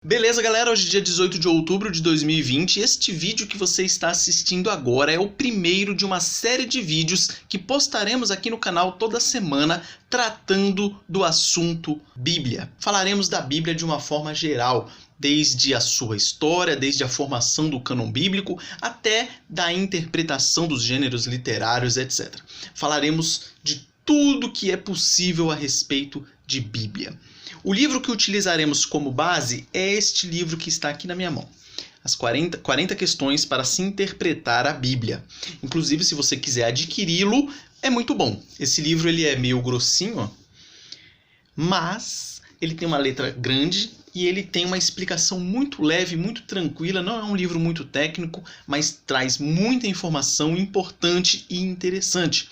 Beleza, galera? Hoje é dia 18 de outubro de 2020 e este vídeo que você está assistindo agora é o primeiro de uma série de vídeos que postaremos aqui no canal toda semana tratando do assunto Bíblia. Falaremos da Bíblia de uma forma geral, desde a sua história, desde a formação do cânon bíblico, até da interpretação dos gêneros literários, etc. Falaremos de tudo que é possível a respeito de Bíblia. O livro que utilizaremos como base é este livro que está aqui na minha mão. As 40 questões para se interpretar a Bíblia. Inclusive, se você quiser adquiri-lo, é muito bom. Esse livro ele é meio grossinho, ó, mas ele tem uma letra grande e ele tem uma explicação muito leve, muito tranquila. Não é um livro muito técnico, mas traz muita informação importante e interessante.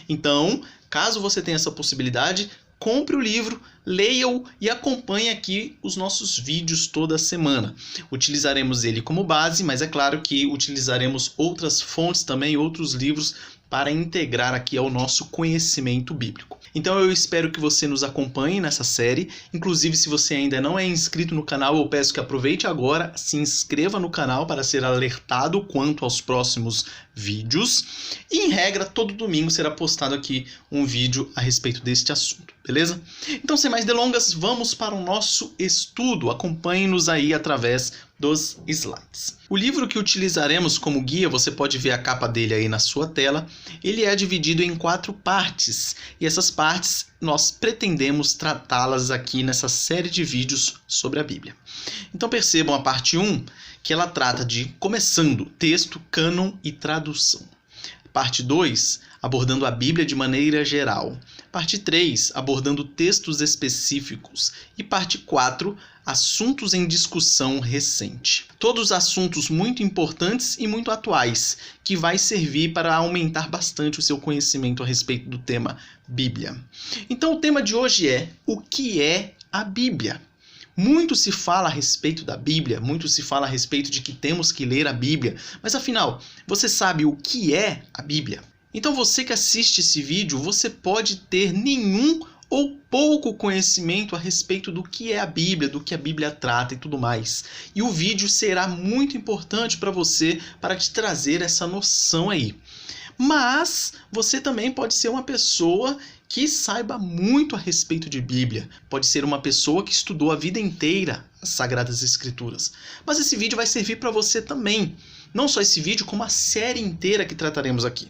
Então, caso você tenha essa possibilidade, compre o livro, leia-o e acompanhe aqui os nossos vídeos toda semana. Utilizaremos ele como base, mas é claro que utilizaremos outras fontes também, outros livros, para integrar aqui ao nosso conhecimento bíblico. Então eu espero que você nos acompanhe nessa série. Inclusive, se você ainda não é inscrito no canal, eu peço que aproveite agora, se inscreva no canal para ser alertado quanto aos próximos vídeos. E, em regra, todo domingo será postado aqui um vídeo a respeito deste assunto, beleza? Então, sem mais delongas, vamos para o nosso estudo. Acompanhe-nos aí através dos slides. O livro que utilizaremos como guia, você pode ver a capa dele aí na sua tela, ele é dividido em 4 partes, e essas partes nós pretendemos tratá-las aqui nessa série de vídeos sobre a Bíblia. Então percebam a parte 1, que ela trata de começando, texto, cânon e tradução. Parte 2, abordando a Bíblia de maneira geral. Parte 3, abordando textos específicos. E parte 4, assuntos em discussão recente. Todos assuntos muito importantes e muito atuais, que vai servir para aumentar bastante o seu conhecimento a respeito do tema Bíblia. Então o tema de hoje é: o que é a Bíblia? Muito se fala a respeito da Bíblia, muito se fala a respeito de que temos que ler a Bíblia, mas afinal, você sabe o que é a Bíblia? Então você que assiste esse vídeo, você pode ter nenhum ou pouco conhecimento a respeito do que é a Bíblia, do que a Bíblia trata e tudo mais. E o vídeo será muito importante para você, para te trazer essa noção aí. Mas você também pode ser uma pessoa que saiba muito a respeito de Bíblia. Pode ser uma pessoa que estudou a vida inteira as Sagradas Escrituras. Mas esse vídeo vai servir para você também. Não só esse vídeo, como a série inteira que trataremos aqui.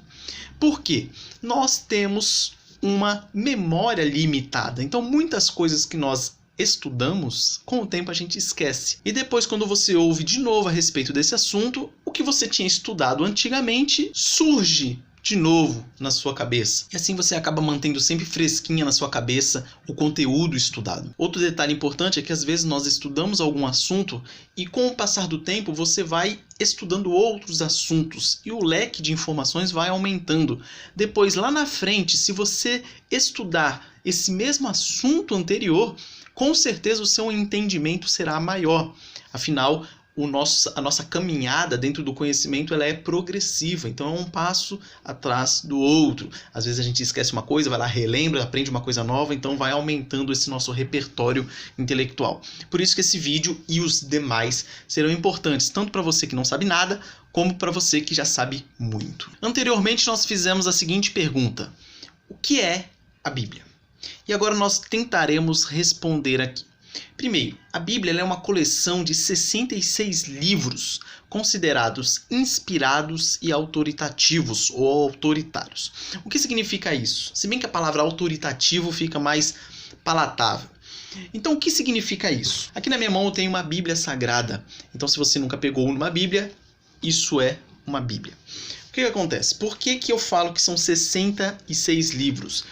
Por quê? Nós temos uma memória limitada. Então, muitas coisas que nós estudamos, com o tempo a gente esquece. E depois, quando você ouve de novo a respeito desse assunto, o que você tinha estudado antigamente surge de novo na sua cabeça. E assim você acaba mantendo sempre fresquinha na sua cabeça o conteúdo estudado. Outro detalhe importante é que às vezes nós estudamos algum assunto e com o passar do tempo você vai estudando outros assuntos e o leque de informações vai aumentando. Depois, lá na frente, se você estudar esse mesmo assunto anterior, com certeza o seu entendimento será maior. Afinal, a nossa caminhada dentro do conhecimento ela é progressiva, então é um passo atrás do outro. Às vezes a gente esquece uma coisa, vai lá, relembra, aprende uma coisa nova, então vai aumentando esse nosso repertório intelectual. Por isso que esse vídeo e os demais serão importantes, tanto para você que não sabe nada, como para você que já sabe muito. Anteriormente nós fizemos a seguinte pergunta: o que é a Bíblia? E agora nós tentaremos responder aqui. Primeiro, a Bíblia é uma coleção de 66 livros considerados inspirados e autoritativos ou autoritários. O que significa isso? Se bem que a palavra autoritativo fica mais palatável. Então, o que significa isso? Aqui na minha mão eu tenho uma Bíblia Sagrada. Então, se você nunca pegou uma Bíblia, isso é uma Bíblia. O que acontece? Por que eu falo que são 66 livros?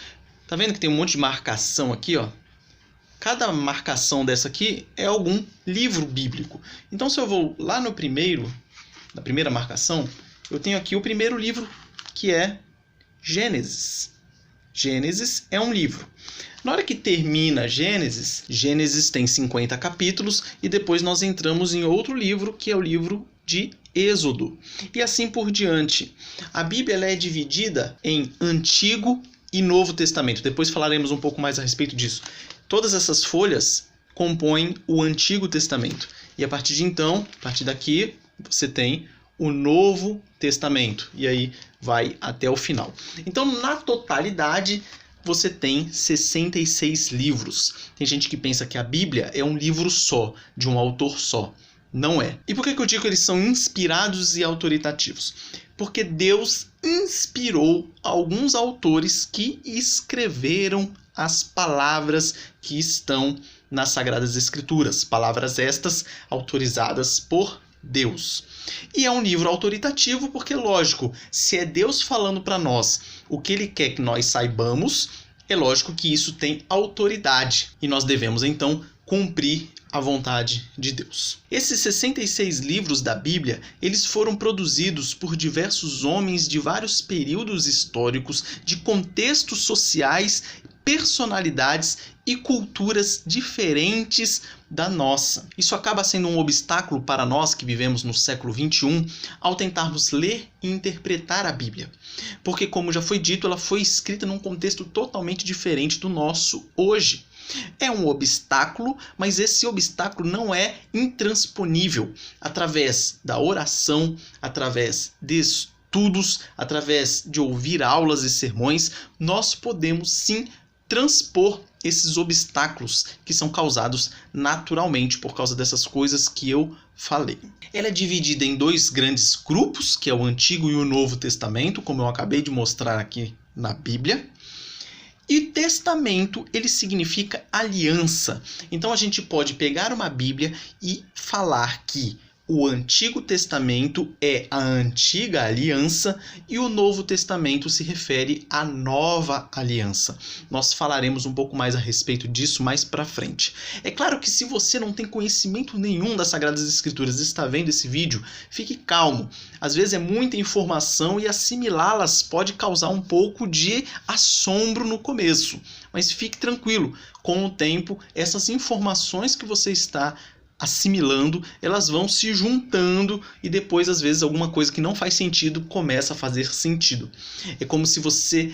Tá vendo que tem um monte de marcação aqui, ó? Cada marcação dessa aqui é algum livro bíblico. Então, se eu vou lá no primeiro, na primeira marcação, eu tenho aqui o primeiro livro, que é Gênesis. Gênesis é um livro. Na hora que termina Gênesis, Gênesis tem 50 capítulos e depois nós entramos em outro livro, que é o livro de Êxodo. E assim por diante. A Bíblia ela é dividida em Antigo e Novo Testamento. Depois falaremos um pouco mais a respeito disso. Todas essas folhas compõem o Antigo Testamento. E a partir de então, a partir daqui, você tem o Novo Testamento. E aí vai até o final. Então, na totalidade, você tem 66 livros. Tem gente que pensa que a Bíblia é um livro só, de um autor só. Não é. E por que eu digo que eles são inspirados e autoritativos? Porque Deus inspirou alguns autores que escreveram as palavras que estão nas Sagradas Escrituras. Palavras estas autorizadas por Deus. E é um livro autoritativo porque, lógico, se é Deus falando para nós o que Ele quer que nós saibamos, é lógico que isso tem autoridade. E nós devemos, então, cumprir a vontade de Deus. Esses 66 livros da Bíblia, eles foram produzidos por diversos homens de vários períodos históricos, de contextos sociais, personalidades e culturas diferentes da nossa. Isso acaba sendo um obstáculo para nós que vivemos no século XXI ao tentarmos ler e interpretar a Bíblia. Porque, como já foi dito, ela foi escrita num contexto totalmente diferente do nosso hoje. É um obstáculo, mas esse obstáculo não é intransponível. Através da oração, através de estudos, através de ouvir aulas e sermões, nós podemos sim transpor esses obstáculos que são causados naturalmente por causa dessas coisas que eu falei. Ela é dividida em dois grandes grupos, que é o Antigo e o Novo Testamento, como eu acabei de mostrar aqui na Bíblia. E testamento, ele significa aliança. Então a gente pode pegar uma Bíblia e falar que o Antigo Testamento é a antiga aliança e o Novo Testamento se refere à nova aliança. Nós falaremos um pouco mais a respeito disso mais para frente. É claro que se você não tem conhecimento nenhum das Sagradas Escrituras e está vendo esse vídeo, fique calmo. Às vezes é muita informação e assimilá-las pode causar um pouco de assombro no começo. Mas fique tranquilo, com o tempo, essas informações que você está assimilando, elas vão se juntando e depois, às vezes, alguma coisa que não faz sentido começa a fazer sentido. É como se você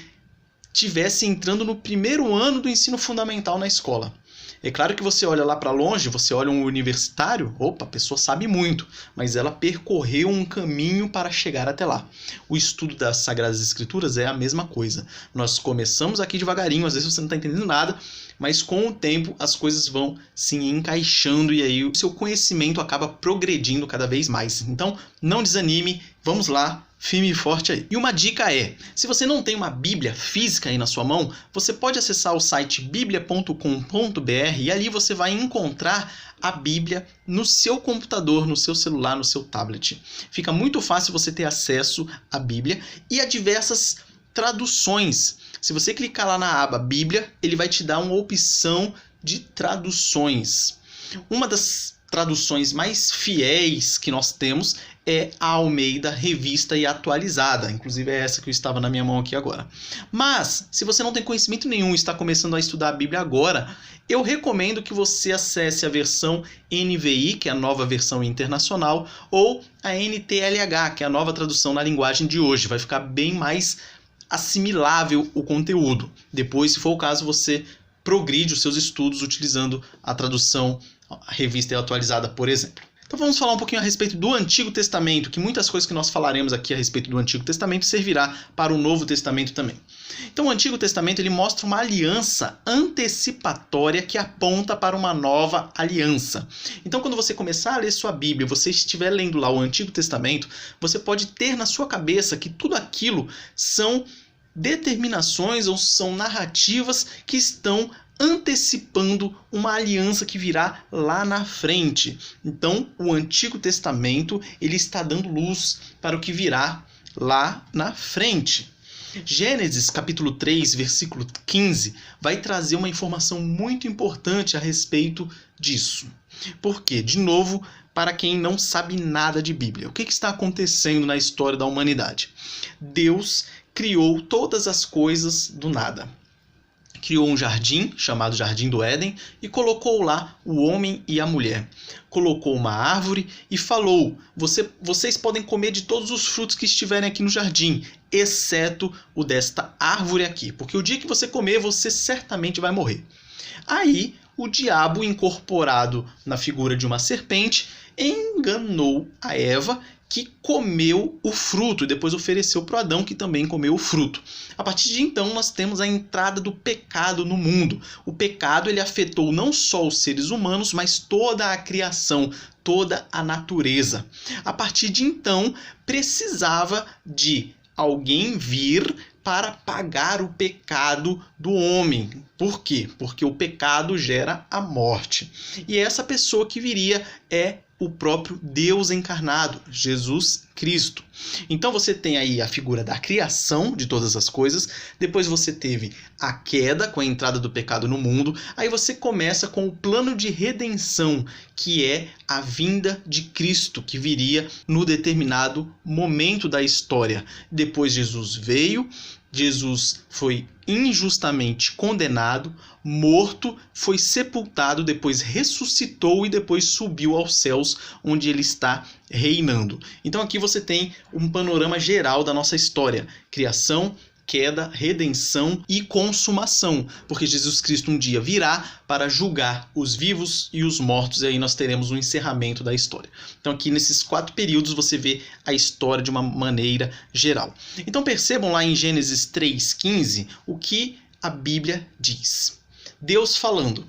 estivesse entrando no primeiro ano do ensino fundamental na escola. É claro que você olha lá para longe, você olha um universitário, opa, a pessoa sabe muito, mas ela percorreu um caminho para chegar até lá. O estudo das Sagradas Escrituras é a mesma coisa. Nós começamos aqui devagarinho, às vezes você não está entendendo nada, mas com o tempo as coisas vão se encaixando e aí o seu conhecimento acaba progredindo cada vez mais. Então, não desanime, vamos lá. Firme e forte aí. E uma dica é, se você não tem uma Bíblia física aí na sua mão, você pode acessar o site biblia.com.br e ali você vai encontrar a Bíblia no seu computador, no seu celular, no seu tablet. Fica muito fácil você ter acesso à Bíblia e a diversas traduções. Se você clicar lá na aba Bíblia, ele vai te dar uma opção de traduções. Uma das traduções mais fiéis que nós temos é a Almeida Revista e Atualizada. Inclusive é essa que eu estava na minha mão aqui agora. Mas, se você não tem conhecimento nenhum e está começando a estudar a Bíblia agora, eu recomendo que você acesse a versão NVI, que é a nova versão internacional, ou a NTLH, que é a nova tradução na linguagem de hoje. Vai ficar bem mais assimilável o conteúdo. Depois, se for o caso, você progride os seus estudos utilizando a tradução a Revista e Atualizada, por exemplo. Então vamos falar um pouquinho a respeito do Antigo Testamento, que muitas coisas que nós falaremos aqui a respeito do Antigo Testamento servirá para o Novo Testamento também. Então o Antigo Testamento ele mostra uma aliança antecipatória que aponta para uma nova aliança. Então quando você começar a ler sua Bíblia, você estiver lendo lá o Antigo Testamento, você pode ter na sua cabeça que tudo aquilo são determinações ou são narrativas que estão antecipando uma aliança que virá lá na frente. Então, o Antigo Testamento ele está dando luz para o que virá lá na frente. Gênesis capítulo 3, versículo 15, vai trazer uma informação muito importante a respeito disso. Por quê? De novo, para quem não sabe nada de Bíblia. O que está acontecendo na história da humanidade? Deus criou todas as coisas do nada. Criou um jardim, chamado Jardim do Éden, e colocou lá o homem e a mulher. Colocou uma árvore e falou, vocês podem comer de todos os frutos que estiverem aqui no jardim, exceto o desta árvore aqui, porque o dia que você comer, você certamente vai morrer. Aí, o diabo, incorporado na figura de uma serpente, enganou a Eva, que comeu o fruto e depois ofereceu para o Adão, que também comeu o fruto. A partir de então, nós temos a entrada do pecado no mundo. O pecado ele afetou não só os seres humanos, mas toda a criação, toda a natureza. A partir de então, precisava de alguém vir para pagar o pecado do homem. Por quê? Porque o pecado gera a morte. E essa pessoa que viria é o próprio Deus encarnado, Jesus Cristo. Então você tem aí a figura da criação de todas as coisas, depois você teve a queda com a entrada do pecado no mundo, aí você começa com o plano de redenção, que é a vinda de Cristo, que viria no determinado momento da história. Depois Jesus veio, Jesus foi injustamente condenado, morto, foi sepultado, depois ressuscitou e depois subiu aos céus, onde ele está reinando. Então aqui você tem um panorama geral da nossa história: criação, queda, redenção e consumação, porque Jesus Cristo um dia virá para julgar os vivos e os mortos, e aí nós teremos um encerramento da história. Então aqui nesses 4 períodos você vê a história de uma maneira geral. Então percebam lá em Gênesis 3,15 o que a Bíblia diz. Deus falando: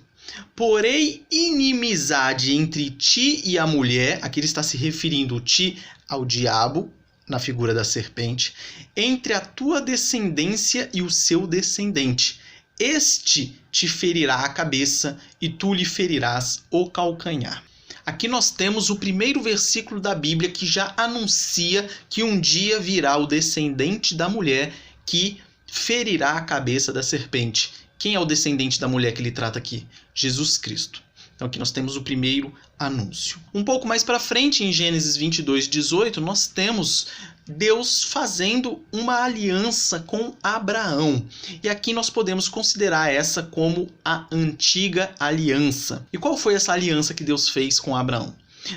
porém inimizade entre ti e a mulher, aqui ele está se referindo ti ao diabo, na figura da serpente, entre a tua descendência e o seu descendente. Este te ferirá a cabeça e tu lhe ferirás o calcanhar. Aqui nós temos o primeiro versículo da Bíblia que já anuncia que um dia virá o descendente da mulher que ferirá a cabeça da serpente. Quem é o descendente da mulher que ele trata aqui? Jesus Cristo. Então aqui nós temos o primeiro anúncio. Um pouco mais para frente, em Gênesis 22:18, nós temos Deus fazendo uma aliança com Abraão. E aqui nós podemos considerar essa como a antiga aliança. E qual foi essa aliança que Deus fez com Abraão?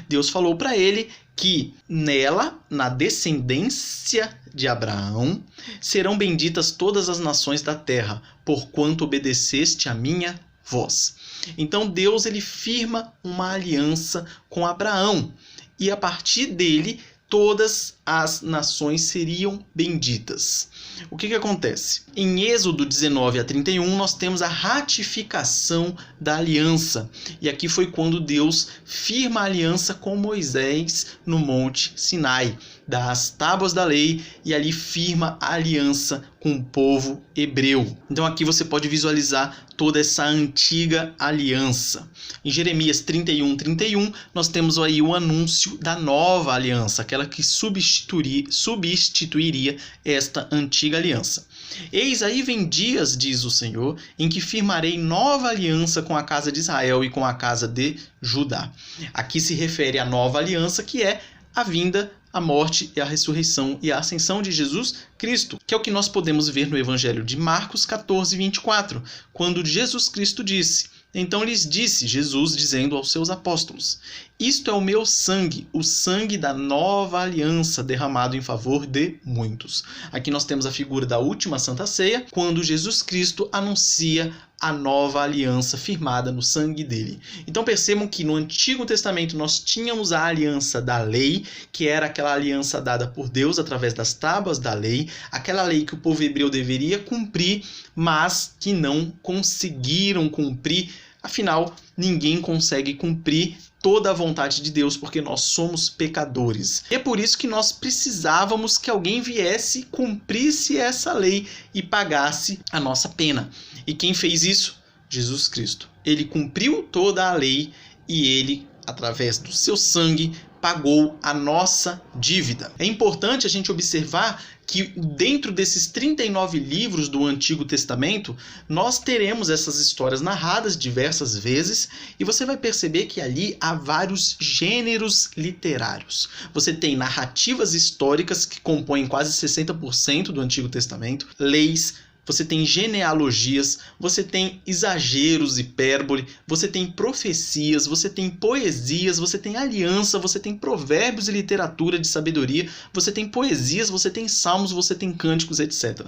Deus falou para ele que nela, na descendência de Abraão, serão benditas todas as nações da terra, porquanto obedeceste a minha voz. Então Deus ele firma uma aliança com Abraão e a partir dele todas as nações seriam benditas. O que acontece? Em Êxodo 19:31 nós temos a ratificação da aliança. E aqui foi quando Deus firma a aliança com Moisés no Monte Sinai, dá as tábuas da lei e ali firma a aliança com o povo hebreu. Então aqui você pode visualizar toda essa antiga aliança. Em Jeremias 31:31 nós temos aí o anúncio da nova aliança, aquela que substituiria esta antiga aliança. Eis aí vem dias, diz o Senhor, em que firmarei nova aliança com a casa de Israel e com a casa de Judá. Aqui se refere à nova aliança, que é a vinda, a morte e a ressurreição e a ascensão de Jesus Cristo, que é o que nós podemos ver no Evangelho de Marcos 14:24, quando Jesus Cristo disse: então lhes disse Jesus, dizendo aos seus apóstolos: isto é o meu sangue, o sangue da nova aliança, derramado em favor de muitos. Aqui nós temos a figura da última Santa Ceia, quando Jesus Cristo anuncia a nova aliança firmada no sangue dele. Então percebam que no Antigo Testamento nós tínhamos a aliança da lei, que era aquela aliança dada por Deus através das tábuas da lei, aquela lei que o povo hebreu deveria cumprir, mas que não conseguiram cumprir. Afinal, ninguém consegue cumprir toda a vontade de Deus, porque nós somos pecadores. E é por isso que nós precisávamos que alguém viesse, cumprisse essa lei e pagasse a nossa pena. E quem fez isso? Jesus Cristo. Ele cumpriu toda a lei e ele, através do seu sangue, pagou a nossa dívida. É importante a gente observar que dentro desses 39 livros do Antigo Testamento, nós teremos essas histórias narradas diversas vezes e você vai perceber que ali há vários gêneros literários. Você tem narrativas históricas que compõem quase 60% do Antigo Testamento, leis, você tem genealogias, você tem exageros, hipérbole, você tem profecias, você tem poesias, você tem aliança, você tem provérbios e literatura de sabedoria, você tem poesias, você tem salmos, você tem cânticos, etc.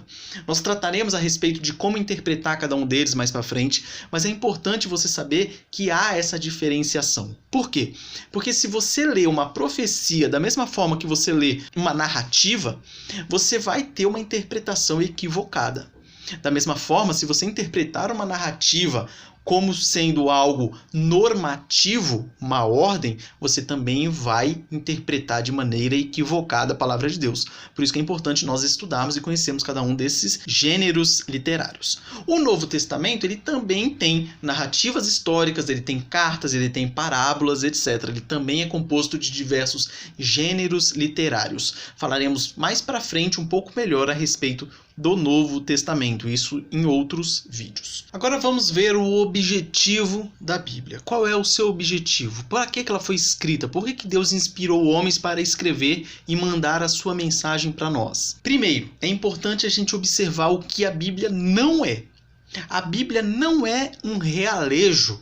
Nós trataremos a respeito de como interpretar cada um deles mais para frente, mas é importante você saber que há essa diferenciação. Por quê? Porque se você lê uma profecia da mesma forma que você lê uma narrativa, você vai ter uma interpretação equivocada. Da mesma forma, se você interpretar uma narrativa como sendo algo normativo, uma ordem, você também vai interpretar de maneira equivocada a palavra de Deus. Por isso que é importante nós estudarmos e conhecermos cada um desses gêneros literários. O Novo Testamento, ele também tem narrativas históricas, ele tem cartas, ele tem parábolas, etc. Ele também é composto de diversos gêneros literários. Falaremos mais para frente um pouco melhor a respeito do Novo Testamento, isso em outros vídeos. Agora vamos ver o objetivo da Bíblia. Qual é o seu objetivo? Para que ela foi escrita? Por que Deus inspirou homens para escrever e mandar a sua mensagem para nós? Primeiro, é importante a gente observar o que a Bíblia não é. A Bíblia não é um realejo.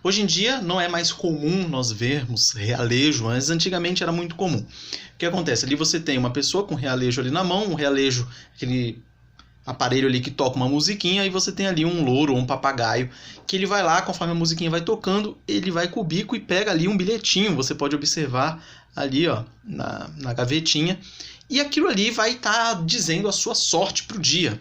Hoje em dia não é mais comum nós vermos realejo, mas antigamente era muito comum. O que acontece? Ali você tem uma pessoa com realejo ali na mão, um realejo, aquele aparelho ali que toca uma musiquinha, e você tem ali um louro ou um papagaio, que ele vai lá, conforme a musiquinha vai tocando, ele vai com o bico e pega ali um bilhetinho, você pode observar ali ó, na gavetinha, e aquilo ali vai estar dizendo a sua sorte para o dia.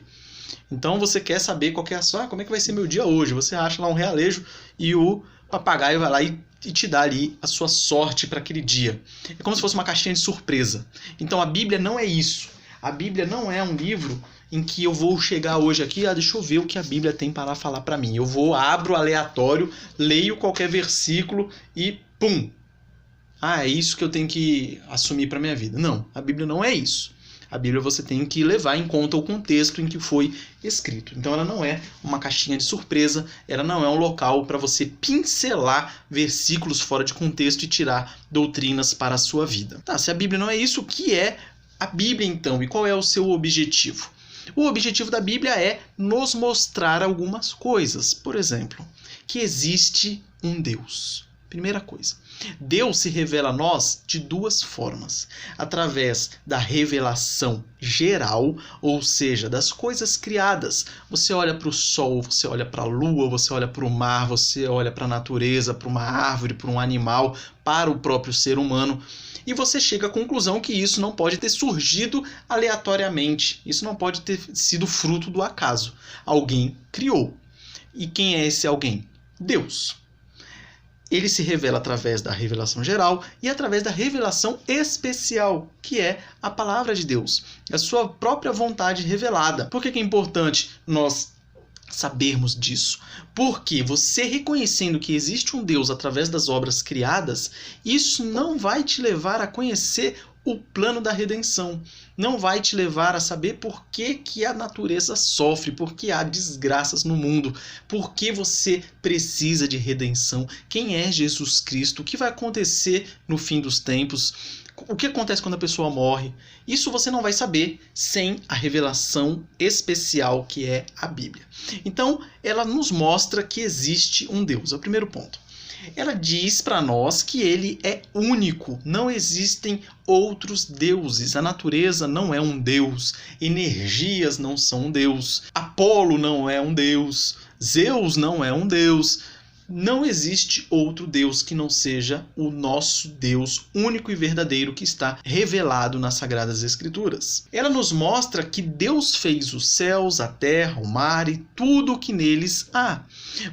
Então você quer saber qual que é a sua, como é que vai ser meu dia hoje, você acha lá um realejo e o papagaio vai lá e te dá ali a sua sorte para aquele dia. É como se fosse uma caixinha de surpresa. Então a Bíblia não é isso. A Bíblia não é um livro em que eu vou chegar hoje aqui, deixa eu ver o que a Bíblia tem para falar para mim. Eu vou, abro aleatório, leio qualquer versículo e pum! É isso que eu tenho que assumir para minha vida. Não, a Bíblia não é isso. A Bíblia você tem que levar em conta o contexto em que foi escrito. Então ela não é uma caixinha de surpresa, ela não é um local para você pincelar versículos fora de contexto e tirar doutrinas para a sua vida. Tá, se a Bíblia não é isso, o que é a Bíblia então? E qual é o seu objetivo? O objetivo da Bíblia é nos mostrar algumas coisas. Por exemplo, que existe um Deus. Primeira coisa. Deus se revela a nós de duas formas. Através da revelação geral, ou seja, das coisas criadas. Você olha para o sol, você olha para a lua, você olha para o mar, você olha para a natureza, para uma árvore, para um animal, para o próprio ser humano. E você chega à conclusão que isso não pode ter surgido aleatoriamente. Isso não pode ter sido fruto do acaso. Alguém criou. E quem é esse alguém? Deus. Ele se revela através da revelação geral e através da revelação especial, que é a palavra de Deus, a sua própria vontade revelada. Por que é importante nós sabermos disso? Porque você reconhecendo que existe um Deus através das obras criadas, isso não vai te levar a conhecer o plano da redenção. Não vai te levar a saber por que a natureza sofre, por que há desgraças no mundo, por que você precisa de redenção, quem é Jesus Cristo, o que vai acontecer no fim dos tempos, o que acontece quando a pessoa morre. Isso você não vai saber sem a revelação especial que é a Bíblia. Então, ela nos mostra que existe um Deus. É o primeiro ponto. Ela diz para nós que ele é único, não existem outros deuses. A natureza não é um deus, energias não são um deus, Apolo não é um deus, Zeus não é um deus. Não existe outro Deus que não seja o nosso Deus único e verdadeiro que está revelado nas Sagradas Escrituras. Ela nos mostra que Deus fez os céus, a terra, o mar e tudo o que neles há.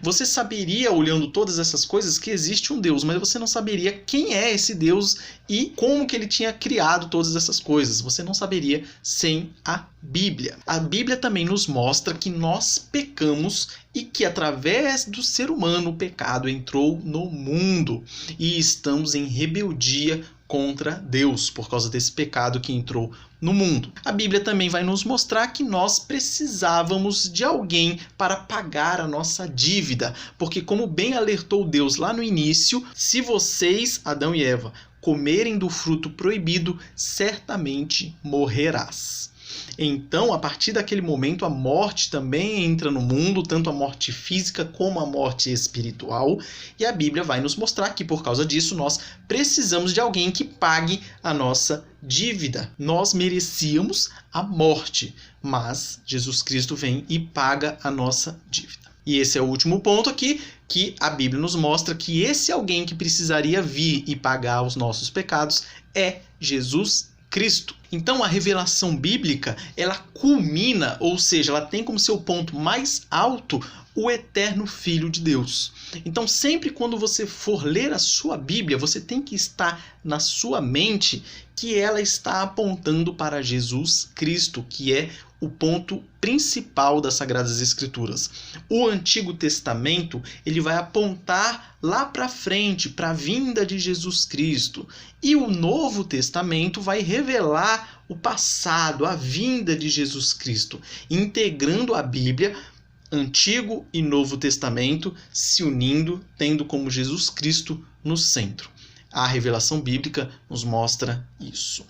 Você saberia, olhando todas essas coisas, que existe um Deus, mas você não saberia quem é esse Deus e como que ele tinha criado todas essas coisas. Você não saberia sem a Bíblia. A Bíblia também nos mostra que nós pecamos e que através do ser humano o pecado entrou no mundo e estamos em rebeldia contra Deus por causa desse pecado que entrou no mundo. A Bíblia também vai nos mostrar que nós precisávamos de alguém para pagar a nossa dívida, porque como bem alertou Deus lá no início, se vocês, Adão e Eva, comerem do fruto proibido, certamente morrerás. Então, a partir daquele momento, a morte também entra no mundo, tanto a morte física como a morte espiritual, e a Bíblia vai nos mostrar que, por causa disso, nós precisamos de alguém que pague a nossa dívida. Nós merecíamos a morte, mas Jesus Cristo vem e paga a nossa dívida. E esse é o último ponto aqui, que a Bíblia nos mostra que esse alguém que precisaria vir e pagar os nossos pecados é Jesus Cristo. Então a revelação bíblica, ela culmina, ou seja, ela tem como seu ponto mais alto o eterno Filho de Deus. Então sempre quando você for ler a sua Bíblia, você tem que estar na sua mente que ela está apontando para Jesus Cristo, que é o ponto principal das Sagradas Escrituras. O Antigo Testamento, ele vai apontar lá para frente, para a vinda de Jesus Cristo. E o Novo Testamento vai revelar o passado, a vinda de Jesus Cristo, integrando a Bíblia, Antigo e Novo Testamento, se unindo, tendo como Jesus Cristo no centro. A revelação bíblica nos mostra isso.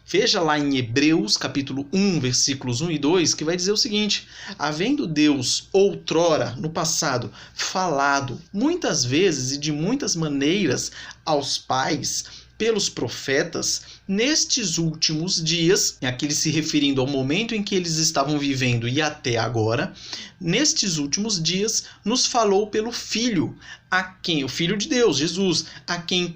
Veja lá em Hebreus, capítulo 1, versículos 1 e 2, que vai dizer o seguinte: havendo Deus outrora, no passado, falado muitas vezes e de muitas maneiras aos pais pelos profetas, nestes últimos dias, aqui se referindo ao momento em que eles estavam vivendo e até agora, nestes últimos dias nos falou pelo Filho, a quem o Filho de Deus, Jesus, a quem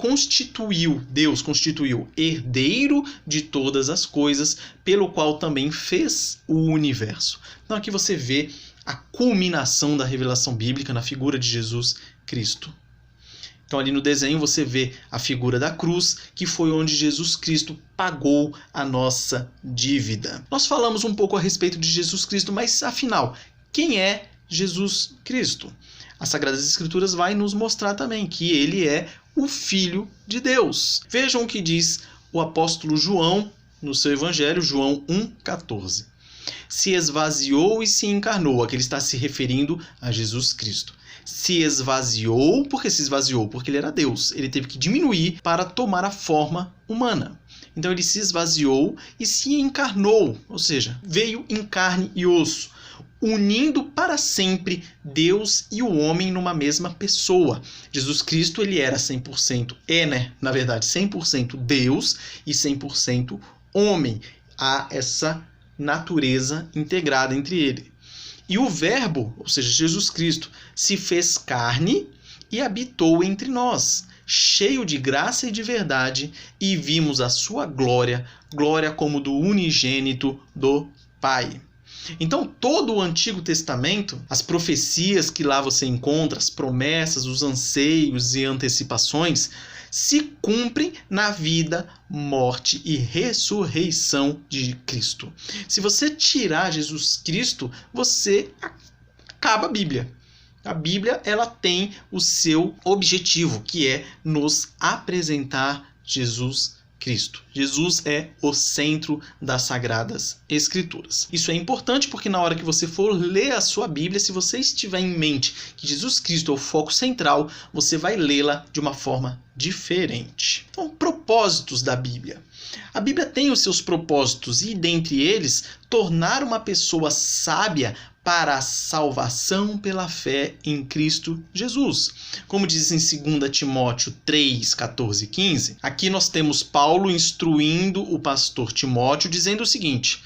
Deus constituiu herdeiro de todas as coisas, pelo qual também fez o universo. Então aqui você vê a culminação da revelação bíblica na figura de Jesus Cristo. Então ali no desenho você vê a figura da cruz, que foi onde Jesus Cristo pagou a nossa dívida. Nós falamos um pouco a respeito de Jesus Cristo, mas afinal, quem é Jesus Cristo? As Sagradas Escrituras vai nos mostrar também que ele é o Filho de Deus. Vejam o que diz o apóstolo João no seu Evangelho, João 1,14. Se esvaziou e se encarnou. Aqui ele está se referindo a Jesus Cristo. Se esvaziou, por que se esvaziou? Porque ele era Deus. Ele teve que diminuir para tomar a forma humana. Então ele se esvaziou e se encarnou, ou seja, veio em carne e osso, unindo para sempre Deus e o homem numa mesma pessoa. Jesus Cristo, ele era 100%, na verdade, 100% Deus e 100% homem. Há essa natureza integrada entre ele. E o Verbo, ou seja, Jesus Cristo, se fez carne e habitou entre nós, cheio de graça e de verdade, e vimos a sua glória, glória como do unigênito do Pai. Então, todo o Antigo Testamento, as profecias que lá você encontra, as promessas, os anseios e antecipações, se cumprem na vida, morte e ressurreição de Cristo. Se você tirar Jesus Cristo, você acaba a Bíblia. A Bíblia, ela tem o seu objetivo, que é nos apresentar Jesus Cristo. Jesus é o centro das Sagradas Escrituras. Isso é importante porque na hora que você for ler a sua Bíblia, se você estiver em mente que Jesus Cristo é o foco central, você vai lê-la de uma forma diferente. Então, propósitos da Bíblia. A Bíblia tem os seus propósitos e, dentre eles, tornar uma pessoa sábia para a salvação pela fé em Cristo Jesus. Como diz em 2 Timóteo 3, 14 e 15, aqui nós temos Paulo instruindo o pastor Timóteo, dizendo o seguinte: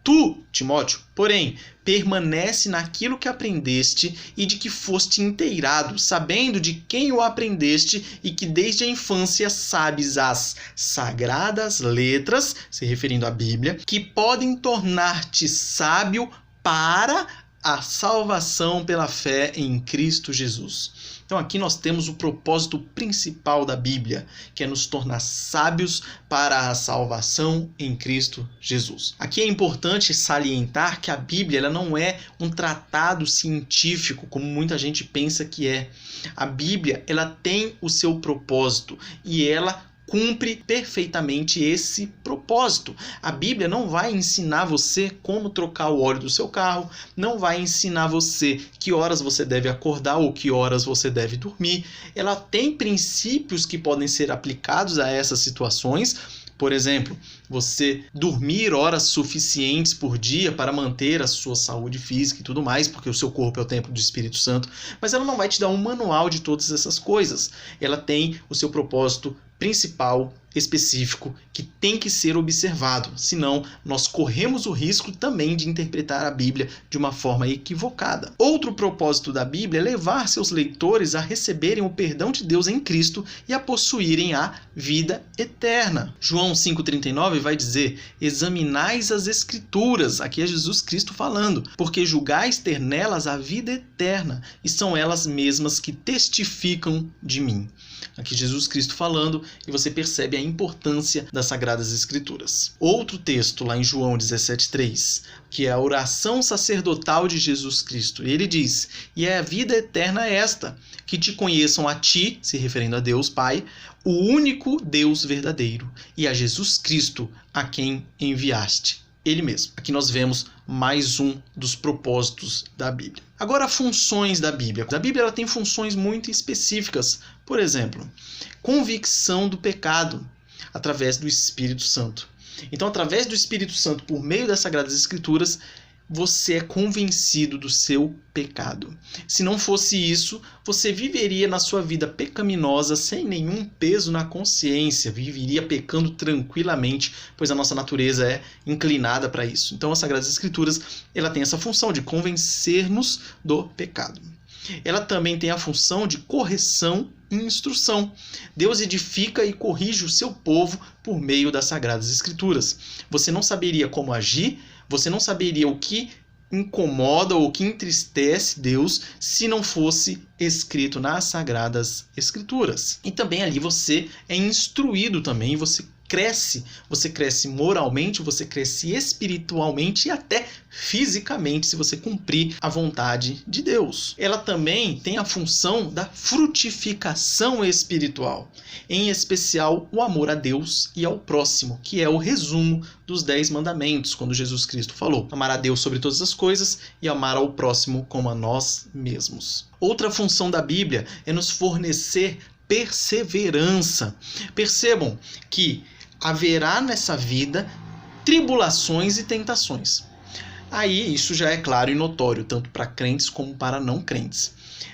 tu, Timóteo, porém, permanece naquilo que aprendeste e de que foste inteirado, sabendo de quem o aprendeste e que desde a infância sabes as sagradas letras, se referindo à Bíblia, que podem tornar-te sábio para a salvação pela fé em Cristo Jesus. Então aqui nós temos o propósito principal da Bíblia, que é nos tornar sábios para a salvação em Cristo Jesus. Aqui é importante salientar que a Bíblia ela não é um tratado científico, como muita gente pensa que é. A Bíblia ela tem o seu propósito e ela cumpre perfeitamente esse propósito. A Bíblia não vai ensinar você como trocar o óleo do seu carro, não vai ensinar você que horas você deve acordar ou que horas você deve dormir. Ela tem princípios que podem ser aplicados a essas situações, Por exemplo, você dormir horas suficientes por dia para manter a sua saúde física e tudo mais, porque o seu corpo é o templo do Espírito Santo, mas ela não vai te dar um manual de todas essas coisas. Ela tem o seu propósito principal, específico, que tem que ser observado, senão nós corremos o risco também de interpretar a Bíblia de uma forma equivocada. Outro propósito da Bíblia é levar seus leitores a receberem o perdão de Deus em Cristo e a possuírem a vida eterna. João 5,39 vai dizer: examinais as Escrituras, aqui é Jesus Cristo falando, porque julgais ter nelas a vida eterna, e são elas mesmas que testificam de mim. Aqui Jesus Cristo falando, e você percebe a importância das Sagradas Escrituras. Outro texto lá em João 17,3, que é a oração sacerdotal de Jesus Cristo. Ele diz: e é a vida eterna esta, que te conheçam a ti, se referindo a Deus Pai, o único Deus verdadeiro, e a Jesus Cristo, a quem enviaste. Ele mesmo. Aqui nós vemos mais um dos propósitos da Bíblia. Agora, funções da Bíblia. A Bíblia ela tem funções muito específicas. Por exemplo, convicção do pecado através do Espírito Santo. Então, através do Espírito Santo, por meio das Sagradas Escrituras, você é convencido do seu pecado. Se não fosse isso, você viveria na sua vida pecaminosa sem nenhum peso na consciência, viveria pecando tranquilamente, pois a nossa natureza é inclinada para isso. Então, as Sagradas Escrituras ela tem essa função de convencer-nos do pecado. Ela também tem a função de correção e instrução. Deus edifica e corrige o seu povo por meio das Sagradas Escrituras. Você não saberia como agir, você não saberia o que incomoda ou o que entristece Deus se não fosse escrito nas Sagradas Escrituras. E também ali você é instruído também, você cresce moralmente, você cresce espiritualmente e até fisicamente se você cumprir a vontade de Deus. Ela também tem a função da frutificação espiritual, em especial o amor a Deus e ao próximo, que é o resumo dos 10 mandamentos, quando Jesus Cristo falou: amar a Deus sobre todas as coisas e amar ao próximo como a nós mesmos. Outra função da Bíblia é nos fornecer perseverança. Percebam que haverá nessa vida tribulações e tentações. Aí isso já é claro e notório, tanto para crentes como para não crentes.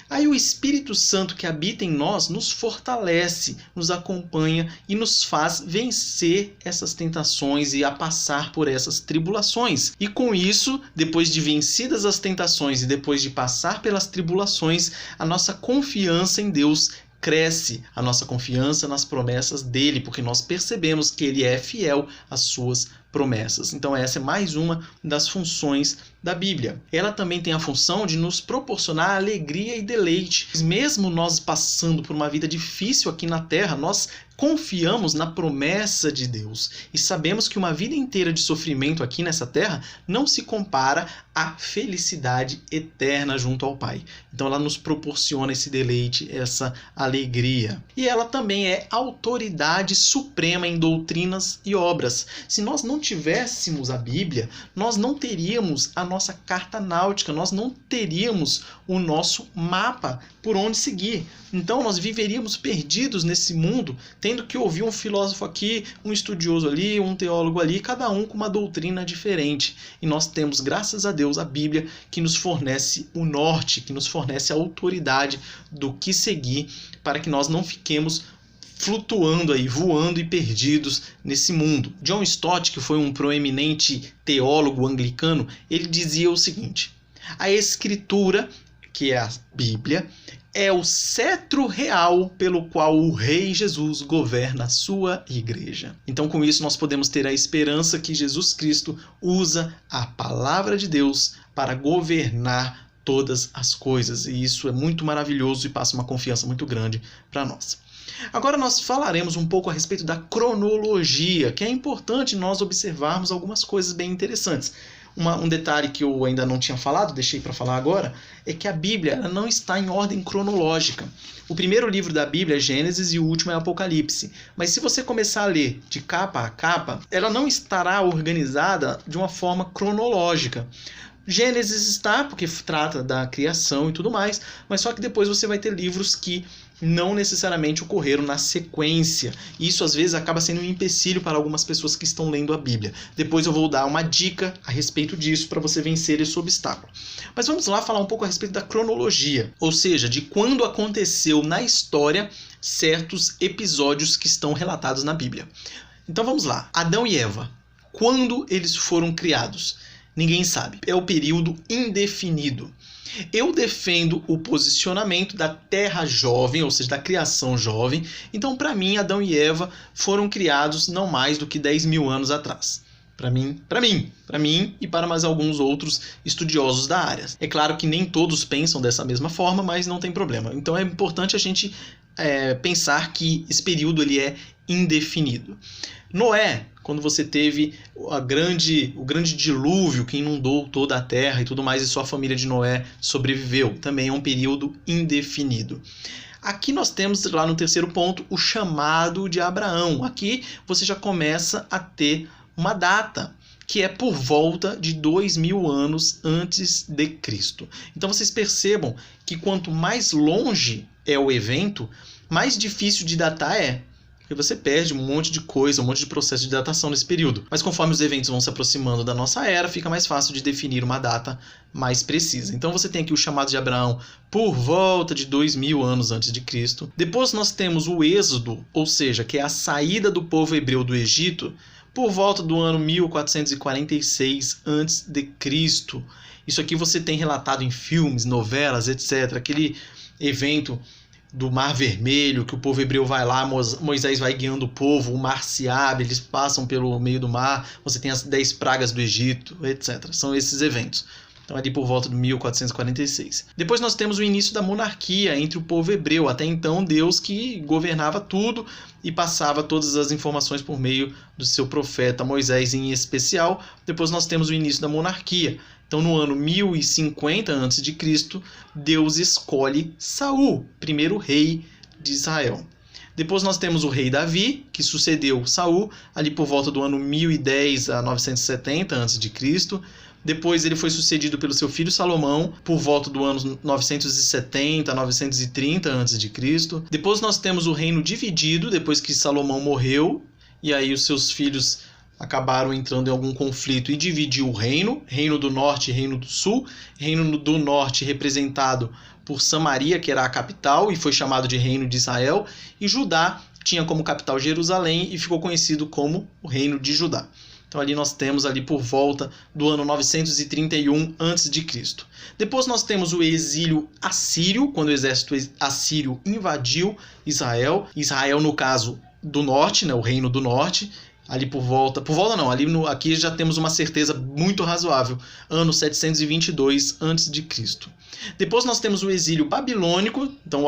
Aí o Espírito Santo que habita em nós nos fortalece, nos acompanha e nos faz vencer essas tentações e a passar por essas tribulações. E com isso, depois de vencidas as tentações e depois de passar pelas tribulações, a nossa confiança em Deus cresce, a nossa confiança nas promessas dele, porque nós percebemos que ele é fiel às suas promessas. Então essa é mais uma das funções da Bíblia. Ela também tem a função de nos proporcionar alegria e deleite. Mesmo nós passando por uma vida difícil aqui na Terra, nós confiamos na promessa de Deus e sabemos que uma vida inteira de sofrimento aqui nessa Terra não se compara à felicidade eterna junto ao Pai. Então ela nos proporciona esse deleite, essa alegria. E ela também é autoridade suprema em doutrinas e obras. Se nós não tivéssemos a Bíblia, nós não teríamos a nossa carta náutica, nós não teríamos o nosso mapa por onde seguir. Então nós viveríamos perdidos nesse mundo, tendo que ouvir um filósofo aqui, um estudioso ali, um teólogo ali, cada um com uma doutrina diferente. E nós temos, graças a Deus, a Bíblia que nos fornece o norte, que nos fornece a autoridade do que seguir, para que nós não fiquemos flutuando aí, voando e perdidos nesse mundo. John Stott, que foi um proeminente teólogo anglicano, ele dizia o seguinte: a Escritura, que é a Bíblia, é o cetro real pelo qual o Rei Jesus governa a sua igreja. Então, com isso, nós podemos ter a esperança que Jesus Cristo usa a palavra de Deus para governar todas as coisas. E isso é muito maravilhoso e passa uma confiança muito grande para nós. Agora nós falaremos um pouco a respeito da cronologia, que é importante nós observarmos algumas coisas bem interessantes. Um detalhe que eu ainda não tinha falado, deixei para falar agora, é que a Bíblia ela não está em ordem cronológica. O primeiro livro da Bíblia é Gênesis e o último é Apocalipse. Mas se você começar a ler de capa a capa, ela não estará organizada de uma forma cronológica. Gênesis está, porque trata da criação e tudo mais, mas só que depois você vai ter livros que não necessariamente ocorreram na sequência. Isso às vezes acaba sendo um empecilho para algumas pessoas que estão lendo a Bíblia. Depois eu vou dar uma dica a respeito disso para você vencer esse obstáculo. Mas vamos lá falar um pouco a respeito da cronologia, ou seja, de quando aconteceu na história certos episódios que estão relatados na Bíblia. Então vamos lá. Adão e Eva, quando eles foram criados? Ninguém sabe. É o período indefinido. Eu defendo o posicionamento da Terra jovem, ou seja, da criação jovem. Então, para mim, Adão e Eva foram criados não mais do que 10 mil anos atrás. Para mim e para mais alguns outros estudiosos da área. É claro que nem todos pensam dessa mesma forma, mas não tem problema. Então é importante a gente pensar que esse período ele é indefinido. Noé, quando você teve o grande dilúvio que inundou toda a terra e tudo mais, e sua família de Noé sobreviveu, também é um período indefinido. Aqui nós temos, lá no terceiro ponto, o chamado de Abraão. Aqui você já começa a ter uma data, que é por volta de 2000 anos antes de Cristo. Então vocês percebam que quanto mais longe é o evento, mais difícil de datar é. Porque você perde um monte de coisa, um monte de processo de datação nesse período. Mas conforme os eventos vão se aproximando da nossa era, fica mais fácil de definir uma data mais precisa. Então você tem aqui o chamado de Abraão por volta de 2000 anos antes de Cristo. Depois nós temos o Êxodo, ou seja, que é a saída do povo hebreu do Egito, por volta do ano 1446 a.C. Isso aqui você tem relatado em filmes, novelas, etc. Aquele evento do Mar Vermelho, que o povo hebreu vai lá, Moisés vai guiando o povo, o mar se abre, eles passam pelo meio do mar, você tem as 10 pragas do Egito, etc. São esses eventos. Então ali por volta de 1446. Depois nós temos o início da monarquia entre o povo hebreu. Até então Deus que governava tudo e passava todas as informações por meio do seu profeta Moisés em especial. Depois nós temos o início da monarquia. Então no ano 1050 a.C., Deus escolhe Saul, primeiro rei de Israel. Depois nós temos o rei Davi, que sucedeu Saul ali por volta do ano 1010 a 970 a.C. Depois ele foi sucedido pelo seu filho Salomão por volta do ano 970 a 930 a.C. Depois nós temos o reino dividido, depois que Salomão morreu, e aí os seus filhos acabaram entrando em algum conflito e dividiu o reino do norte e reino do sul. Reino do norte representado por Samaria, que era a capital, e foi chamado de Reino de Israel, e Judá tinha como capital Jerusalém e ficou conhecido como o Reino de Judá. Então ali nós temos ali por volta do ano 931 a.C. Depois nós temos o exílio assírio, quando o exército assírio invadiu Israel. Israel no caso do norte, né, o reino do norte, ali aqui já temos uma certeza muito razoável, ano 722 a.C. Depois nós temos o exílio babilônico, então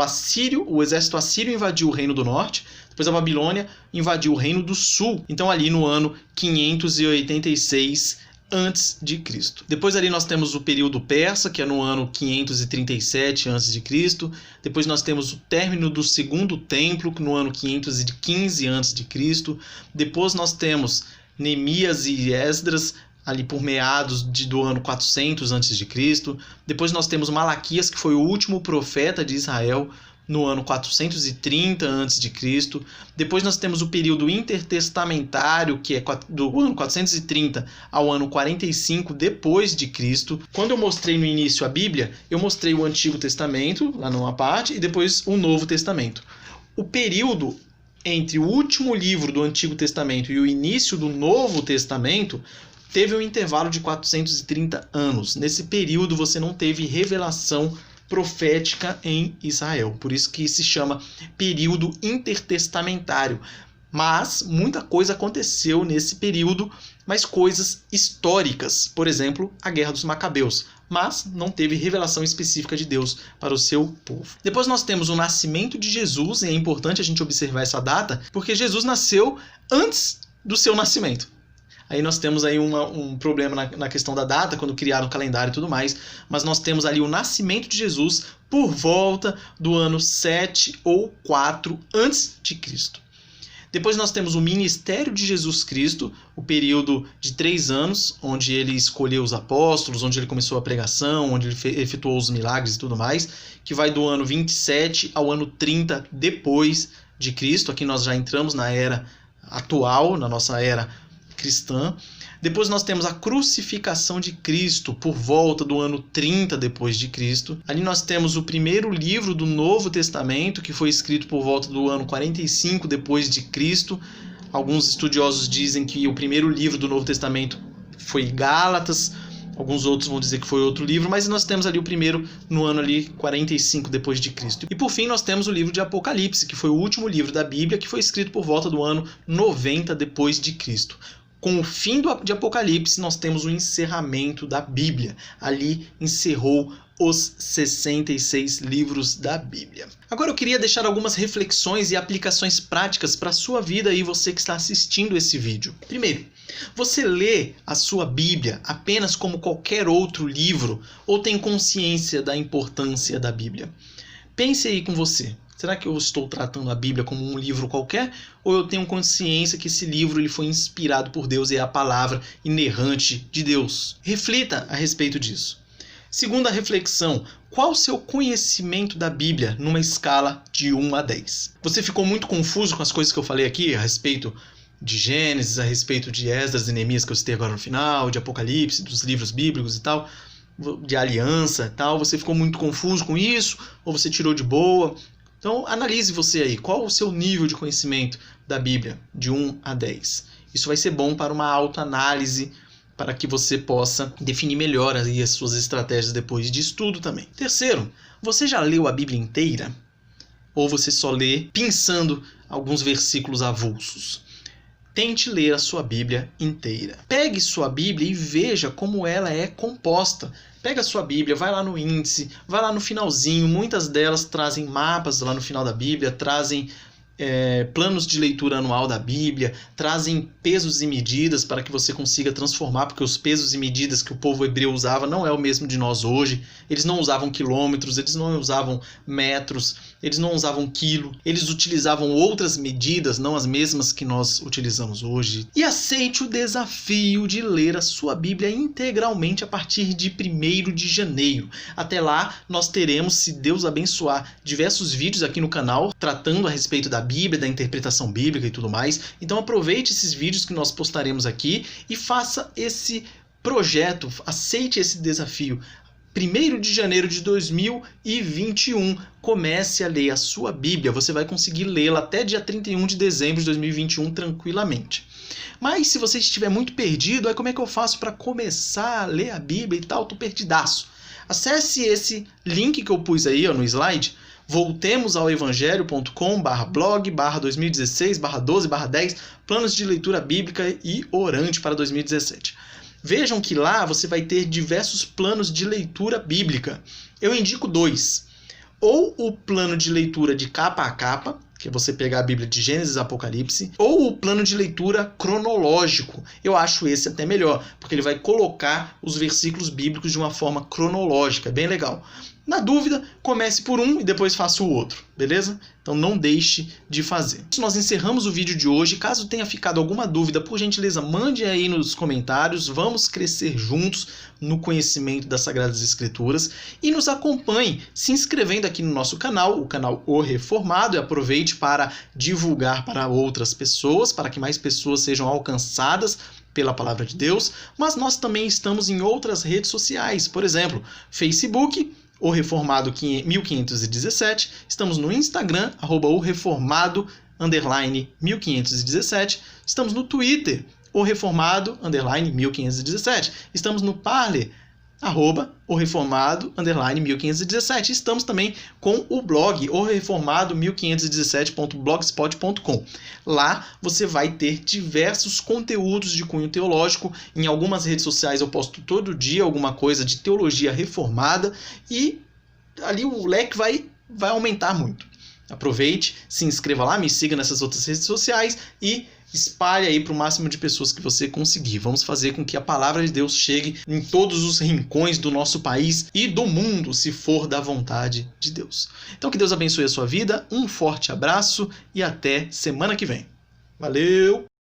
o exército assírio invadiu o reino do norte, depois a Babilônia invadiu o reino do sul, então ali no ano 586 a.C. Depois ali nós temos o período persa, que é no ano 537 a.C. Depois nós temos o término do segundo templo, no ano 515 a.C. Depois nós temos Neemias e Esdras, ali por meados do ano 400 a.C. Depois nós temos Malaquias, que foi o último profeta de Israel, no ano 430 a.C. Depois nós temos o período intertestamentário, que é do ano 430 ao ano 45 depois de Cristo. Quando eu mostrei no início a Bíblia, eu mostrei o Antigo Testamento, lá numa parte, e depois o Novo Testamento. O período entre o último livro do Antigo Testamento e o início do Novo Testamento teve um intervalo de 430 anos. Nesse período você não teve revelação profética em Israel. Por isso que se chama período intertestamentário. Mas muita coisa aconteceu nesse período, mas coisas históricas. Por exemplo, a Guerra dos Macabeus. Mas não teve revelação específica de Deus para o seu povo. Depois nós temos o nascimento de Jesus, e é importante a gente observar essa data, porque Jesus nasceu antes do seu nascimento. Aí nós temos aí um problema na questão da data, quando criaram o calendário e tudo mais, mas nós temos ali o nascimento de Jesus por volta do ano 7 ou 4 a.C. Depois nós temos o ministério de Jesus Cristo, o período de 3 anos, onde ele escolheu os apóstolos, onde ele começou a pregação, onde ele efetuou os milagres e tudo mais, que vai do ano 27 ao ano 30 depois de Cristo. Aqui nós já entramos na era atual, na nossa era cristã. Depois nós temos a crucificação de Cristo por volta do ano 30 depois de Cristo. Ali nós temos o primeiro livro do Novo Testamento, que foi escrito por volta do ano 45 depois de Cristo. Alguns estudiosos dizem que o primeiro livro do Novo Testamento foi Gálatas, alguns outros vão dizer que foi outro livro, mas nós temos ali o primeiro no ano ali 45 depois de Cristo. E por fim nós temos o livro de Apocalipse, que foi o último livro da Bíblia, que foi escrito por volta do ano 90 depois de Cristo. Com o fim de Apocalipse, nós temos o encerramento da Bíblia. Ali encerrou os 66 livros da Bíblia. Agora eu queria deixar algumas reflexões e aplicações práticas para a sua vida e você que está assistindo esse vídeo. Primeiro, você lê a sua Bíblia apenas como qualquer outro livro ou tem consciência da importância da Bíblia? Pense aí com você. Será que eu estou tratando a Bíblia como um livro qualquer? Ou eu tenho consciência que esse livro ele foi inspirado por Deus e é a palavra inerrante de Deus? Reflita a respeito disso. Segunda reflexão, qual o seu conhecimento da Bíblia numa escala de 1 a 10? Você ficou muito confuso com as coisas que eu falei aqui a respeito de Gênesis, a respeito de Esdras e Neemias que eu citei agora no final, de Apocalipse, dos livros bíblicos e tal, de aliança e tal? Você ficou muito confuso com isso? Ou você tirou de boa? Então, analise você aí, qual o seu nível de conhecimento da Bíblia, de 1 a 10. Isso vai ser bom para uma autoanálise, para que você possa definir melhor aí as suas estratégias depois de estudo também. Terceiro, você já leu a Bíblia inteira? Ou você só lê pensando alguns versículos avulsos? Tente ler a sua Bíblia inteira. Pegue sua Bíblia e veja como ela é composta. Pega a sua Bíblia, vai lá no índice, vai lá no finalzinho. Muitas delas trazem mapas lá no final da Bíblia, trazem planos de leitura anual da Bíblia, trazem pesos e medidas para que você consiga transformar, porque os pesos e medidas que o povo hebreu usava não é o mesmo de nós hoje. Eles não usavam quilômetros, eles não usavam metros, eles não usavam quilo, eles utilizavam outras medidas, não as mesmas que nós utilizamos hoje. E aceite o desafio de ler a sua Bíblia integralmente a partir de 1º de janeiro. Até lá, nós teremos, se Deus abençoar, diversos vídeos aqui no canal tratando a respeito da Bíblia, da interpretação bíblica e tudo mais. Então aproveite esses vídeos que nós postaremos aqui e faça esse projeto, aceite esse desafio. 1º de janeiro de 2021, comece a ler a sua Bíblia. Você vai conseguir lê-la até dia 31 de dezembro de 2021 tranquilamente. Mas se você estiver muito perdido, aí como é que eu faço para começar a ler a Bíblia e tal? Tô perdidaço. Acesse esse link que eu pus aí no slide, voltemosaoevangelho.com/blog/2016/12/10 planos de leitura bíblica e orante para 2017. Vejam que lá você vai ter diversos planos de leitura bíblica. Eu indico 2. Ou o plano de leitura de capa a capa, que é você pegar a Bíblia de Gênesis e Apocalipse, ou o plano de leitura cronológico. Eu acho esse até melhor, porque ele vai colocar os versículos bíblicos de uma forma cronológica, é bem legal. Na dúvida, comece por um e depois faça o outro, beleza? Então não deixe de fazer. Nós encerramos o vídeo de hoje. Caso tenha ficado alguma dúvida, por gentileza, mande aí nos comentários. Vamos crescer juntos no conhecimento das Sagradas Escrituras. E nos acompanhe se inscrevendo aqui no nosso canal, o canal O Reformado. E aproveite para divulgar para outras pessoas, para que mais pessoas sejam alcançadas pela Palavra de Deus. Mas nós também estamos em outras redes sociais, por exemplo, Facebook, O Reformado 1517, estamos no Instagram, @oreformado_1517, estamos no Twitter, @oreformado_1517, estamos no Parler, @oreformado_1517, estamos também com o blog oreformado1517.blogspot.com. Lá você vai ter diversos conteúdos de cunho teológico. Em algumas redes sociais eu posto todo dia alguma coisa de teologia reformada e ali o leque vai aumentar muito. Aproveite, se inscreva lá, me siga nessas outras redes sociais e espalhe aí para o máximo de pessoas que você conseguir. Vamos fazer com que a palavra de Deus chegue em todos os rincões do nosso país e do mundo, se for da vontade de Deus. Então que Deus abençoe a sua vida, um forte abraço e até semana que vem. Valeu!